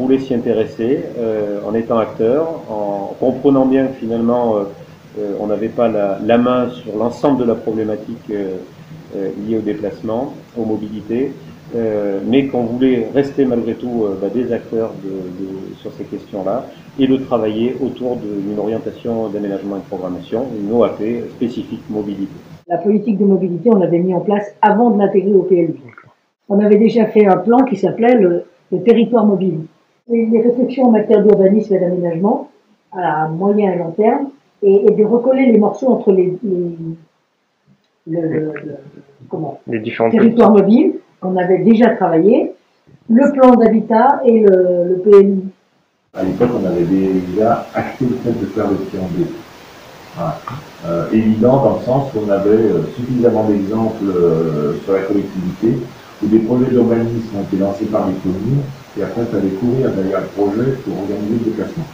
voulait s'y intéresser en étant acteur, en comprenant bien que finalement on n'avait pas la main sur l'ensemble de la problématique liée au déplacement, aux mobilités, mais qu'on voulait rester malgré tout des acteurs sur ces questions-là et de travailler autour d'une orientation d'aménagement et de programmation, une OAP spécifique mobilité. La politique de mobilité, on l'avait mis en place avant de l'intégrer au PLU. On avait déjà fait un plan qui s'appelait le territoire mobile. Les réflexions en matière d'urbanisme et d'aménagement, à moyen et long terme, et de recoller les morceaux entre les différents territoires mobiles qu'on avait déjà travaillé, le plan d'habitat et le PLU. À l'époque, on avait déjà acté le fait de faire le triangle. Voilà. Évident dans le sens où on avait suffisamment d'exemples sur la collectivité où des projets d'urbanisme ont été lancés par les communes et après il fallait courir derrière le projet pour organiser le déplacement.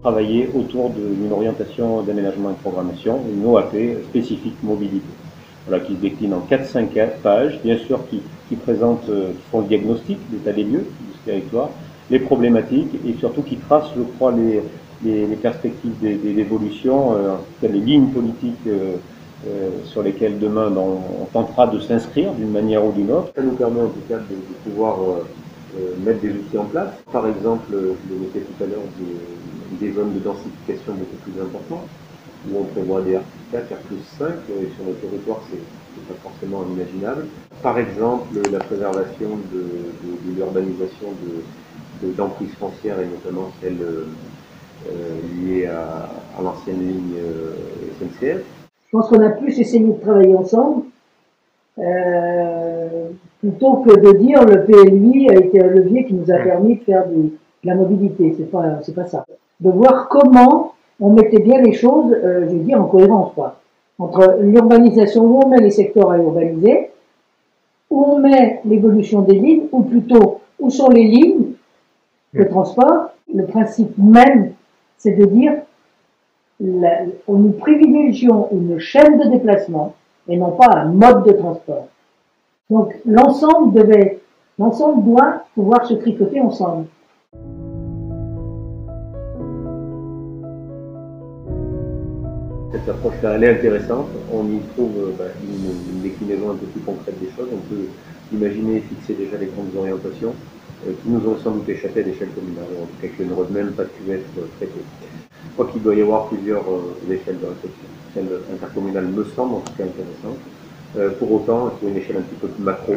Travailler autour d'une orientation d'aménagement et de programmation, une OAP spécifique mobilité. Voilà, qui se décline en 4-5 pages, bien sûr qui font le diagnostic d'état des lieux du territoire, les problématiques et surtout qui tracent, je crois, les perspectives d'évolution, les lignes politiques sur lesquelles demain on tentera de s'inscrire d'une manière ou d'une autre. Ça nous permet en tout cas de pouvoir mettre des outils en place. Par exemple, je l'évoquais tout à l'heure, des zones de densification beaucoup plus importantes, où on prévoit des R4, R+5, et sur notre territoire, c'est pas forcément inimaginable. Par exemple, la préservation de l'urbanisation d'emprises foncières, et notamment celle liée à l'ancienne ligne SNCF. Je pense qu'on a plus essayé de travailler ensemble, plutôt que de dire le PLU a été un levier qui nous a permis de faire de la mobilité. C'est pas ça. De voir comment on mettait bien les choses, je veux dire, en cohérence, quoi. Entre l'urbanisation, où on met les secteurs à urbaniser, où on met l'évolution des lignes, ou plutôt, où sont les lignes de transport. Le principe même, c'est de dire, nous privilégions une chaîne de déplacement, et non pas un mode de transport. Donc, l'ensemble doit pouvoir se tricoter ensemble. Cette approche-là, elle est intéressante. On y trouve une déclinaison un peu plus concrète des choses. On peut imaginer et fixer déjà les grandes orientations qui nous ont sans doute échappé à l'échelle communale, en tout cas qui n'auraient même pas pu être traitées. Je crois qu'il doit y avoir plusieurs échelles de réflexion. Celle intercommunale me semble en tout cas intéressante. Pour autant, sur une échelle un petit peu plus macro,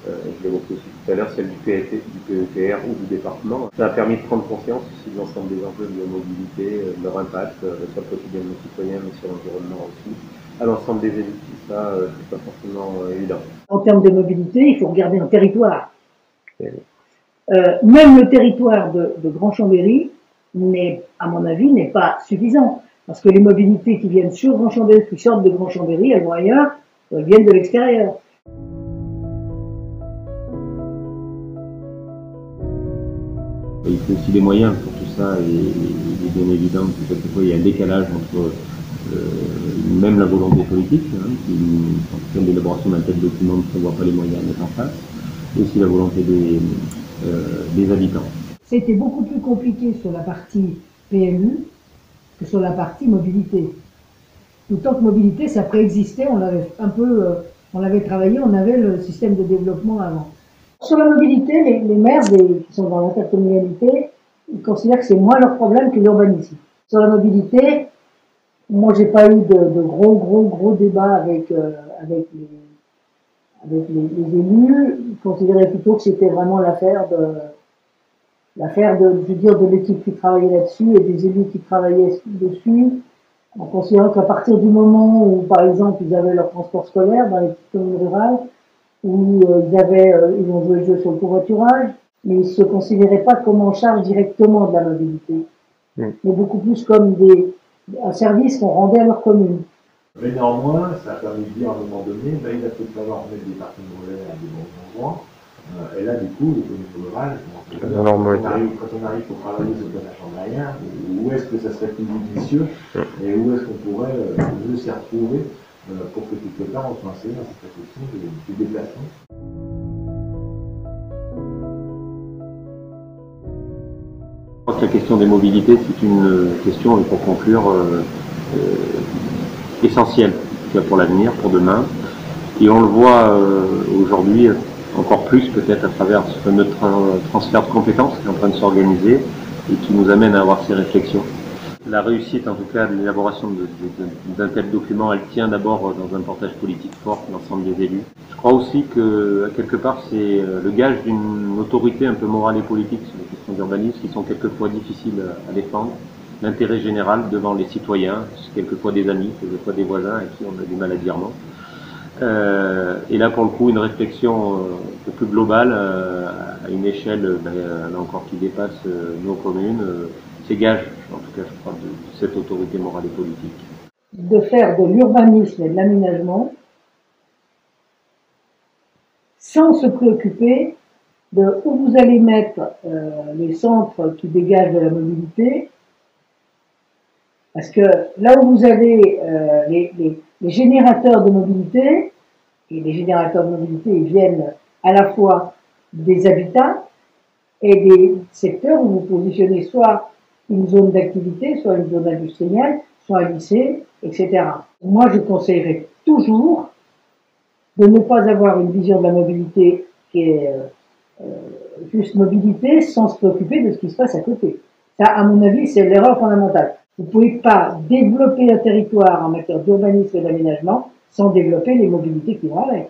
je l'évoquais aussi tout à l'heure, celle du PETR ou du département. Ça a permis de prendre conscience aussi de l'ensemble des enjeux de la mobilité, de leur impact sur le quotidien de nos citoyens, mais sur l'environnement aussi, à l'ensemble des élus. Ça, c'est pas forcément évident. En termes de mobilité, il faut regarder un territoire. Même le territoire de Grand Chambéry, à mon avis, n'est pas suffisant. Parce que les mobilités qui viennent sur Grand Chambéry, qui sortent de Grand Chambéry, elles vont ailleurs, elles viennent de l'extérieur. Il faut aussi des moyens pour tout ça et il est bien évident que quelquefois il y a un décalage entre même la volonté politique, qui en tout cas l'élaboration d'un tel document ne prévoit pas les moyens à mettre en place, et aussi la volonté des habitants. C'était beaucoup plus compliqué sur la partie PLU que sur la partie mobilité. D'autant que mobilité, ça préexistait, on l'avait travaillé, on avait le système de développement avant. Sur la mobilité, les maires qui sont dans l'intercommunalité, ils considèrent que c'est moins leur problème que l'urbanisme. Sur la mobilité, moi j'ai pas eu de gros débats avec les élus. Ils considéraient plutôt que c'était vraiment l'affaire de l'équipe qui travaillait là-dessus et des élus qui travaillaient dessus, en considérant qu'à partir du moment où, par exemple, ils avaient leur transport scolaire dans les petites communes rurales, où ils ont joué le jeu sur le covoiturage, mais ils ne se considéraient pas comme en charge directement de la mobilité, mais beaucoup plus comme un service qu'on rendait à leur commune. Mais néanmoins, ça a permis de dire à un moment donné, il va peut-être falloir mettre des parties relais à des bons endroits. Et là, du coup, les communes rurales, quand on arrive pour travailler sur le plan chambérien, où est-ce que ça serait plus judicieux et où est-ce qu'on pourrait mieux s'y retrouver pour que quelque part on soit inséré dans cette réflexion des déplacements. Je crois que la question des mobilités, c'est une question, et pour conclure, essentielle pour l'avenir, pour demain. Et on le voit aujourd'hui encore plus peut-être à travers ce fameux transfert de compétences qui est en train de s'organiser et qui nous amène à avoir ces réflexions. La réussite, en tout cas, de l'élaboration d'un tel document, elle tient d'abord dans un portage politique fort de l'ensemble des élus. Je crois aussi que, quelque part, c'est le gage d'une autorité un peu morale et politique sur les questions d'urbanisme qui sont quelquefois difficiles à défendre. L'intérêt général devant les citoyens, quelquefois des amis, quelquefois des voisins à qui on a du mal à dire non. Et là, pour le coup, une réflexion un peu plus globale, à une échelle, là encore, qui dépasse nos communes, c'est gage, en tout cas, je crois, de cette autorité morale et politique. De faire de l'urbanisme et de l'aménagement sans se préoccuper de où vous allez mettre les centres qui dégagent de la mobilité, parce que là où vous avez les générateurs de mobilité, et les générateurs de mobilité ils viennent à la fois des habitats et des secteurs où vous positionnez soit une zone d'activité, soit une zone industrielle, soit un lycée, etc. Moi, je conseillerais toujours de ne pas avoir une vision de la mobilité qui est juste mobilité sans se préoccuper de ce qui se passe à côté. Ça, à mon avis, c'est l'erreur fondamentale. Vous ne pouvez pas développer un territoire en matière d'urbanisme et d'aménagement sans développer les mobilités qui vont avec.